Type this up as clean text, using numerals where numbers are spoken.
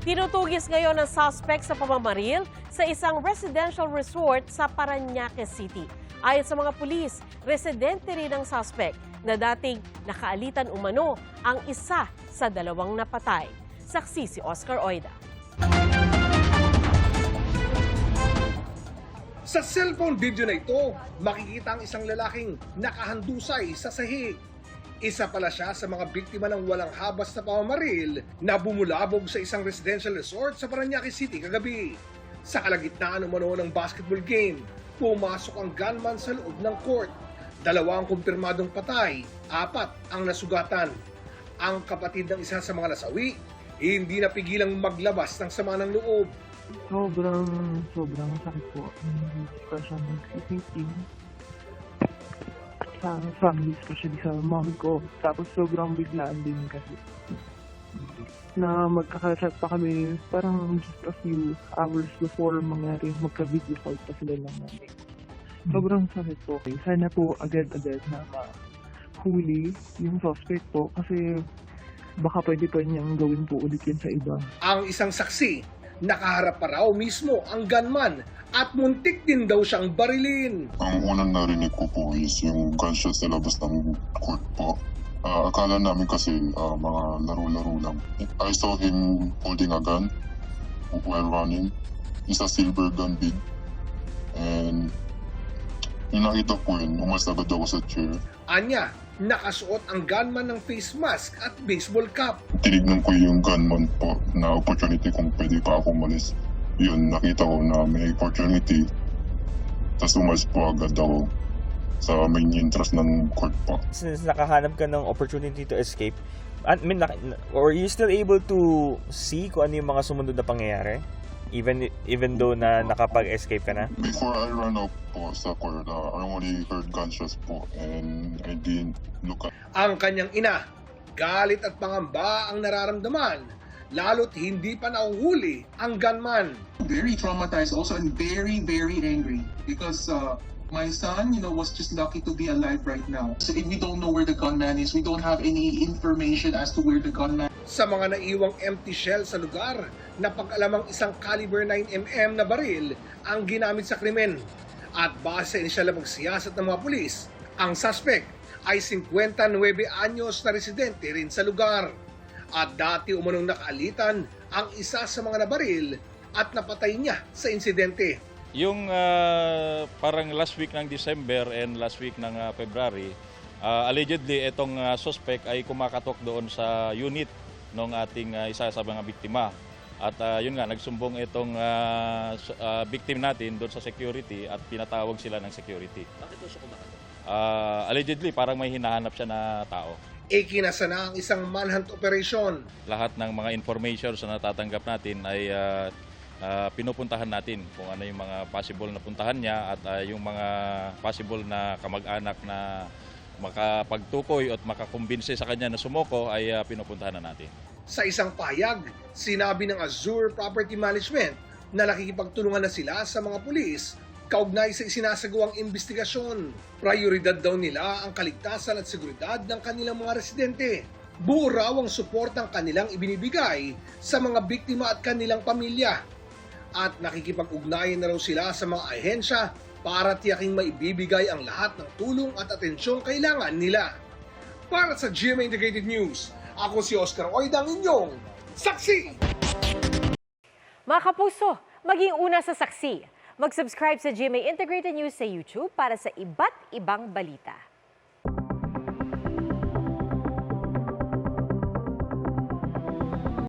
Tinutugis ngayon ng suspect sa pamamaril sa isang residential resort sa Parañaque City. Ayon sa mga pulis, residente rin ang suspect na dating nakaalitan umano ang isa sa dalawang napatay. Saksi si Oscar Oida. Sa cellphone video na ito, makikita ang isang lalaking nakahandusay sa sahig. Isa pala siya sa mga biktima ng walang habas na pamamaril na bumulabog sa isang residential resort sa Parañaque City kagabi. Sa kalagitnaan umano ng basketball game, pumasok ang gunman sa loob ng court. 2 ang kumpirmadong patay, 4 ang nasugatan. Ang kapatid ng isa sa mga nasawi, hindi napigilang maglabas ng sama ng loob. Sobrang sakit po. Hindi ko siya nagsisipin. Sa family, especially sa mom ko. Tapos sobrang biglaan din kasi na magkakasat pa kami parang just a few hours before mangyari, magka-video call pa sila lang namin. Sobrang sakit po. Sana po agad-agad na mahuli yung suspect po kasi baka pwede pa niyang gawin po ulit yun sa iba. Ang isang saksi, nakaharap pa raw mismo ang gunman at muntik din daw siyang barilin. Ang unang narinig ko po is yung gunshot sa labas ng court po. Akala namin kasi mga laro-laro lang. I saw him holding a gun while running. It's a silver gun big. And yung nakita ko yun, umalis agad ako sa chair. Anya, nakasuot ang gunman ng face mask at baseball cap. Tinignan ko yung gunman po na opportunity kung pwede pa ako umalis. Yun, nakita ko na may opportunity. Tapos umalis po agad ako sa main entrance ng court po. Since nakahanap ka ng opportunity to escape, or you still able to see kung ano yung mga sumunod na pangyayari? Even though na nakapag-escape ka na? Before I ran out po sa court, I only heard gunshots po and I didn't look at. Ang kanyang ina, galit at pangamba ang nararamdaman, lalo't hindi pa nahuhuli ang gunman. Very traumatized also and very, very angry because my son, was just lucky to be alive right now. So if we don't know where the gunman is, we don't have any information as to where the gunman. Sa mga naiwang empty shell sa lugar, napag-alamang isang caliber 9mm na baril ang ginamit sa krimen. At base sa inisyal na pagsiyasat ng mga pulis, ang suspect ay 59 anyos na residente rin sa lugar. At dati umanong nakaalitan ang isa sa mga nabaril at napatay niya sa insidente. Yung parang last week ng December and last week ng February, allegedly itong suspect ay kumakatok doon sa unit ng ating isa sa mga biktima. At yun nga, nagsumbong itong victim natin doon sa security at pinatawag sila ng security. Bakit doon siya kumakatok? Allegedly, parang may hinahanap siya na tao. Ikinasa na ang isang manhunt operation. Lahat ng mga information na natatanggap natin ay pinupuntahan natin kung ano yung mga possible na puntahan niya at yung mga possible na kamag-anak na makapagtukoy at makakumbinse sa kanya na sumuko ay pinupuntahan na natin. Sa isang pahayag, sinabi ng Azure Property Management na nakikipagtulungan na sila sa mga pulis kaugnay sa isinasagawang investigasyon. Prioridad daw nila ang kaligtasan at seguridad ng kanilang mga residente. Buo raw ang suportang kanilang ibinibigay sa mga biktima at kanilang pamilya. At nakikipag-ugnayan na raw sila sa mga ahensya para tiyaking maibibigay ang lahat ng tulong at atensyong kailangan nila. Para sa GMA Integrated News, ako si Oscar Oida, ang inyong saksi! Mga kapuso, maging una sa saksi. Mag-subscribe sa GMA Integrated News sa YouTube para sa iba't ibang balita.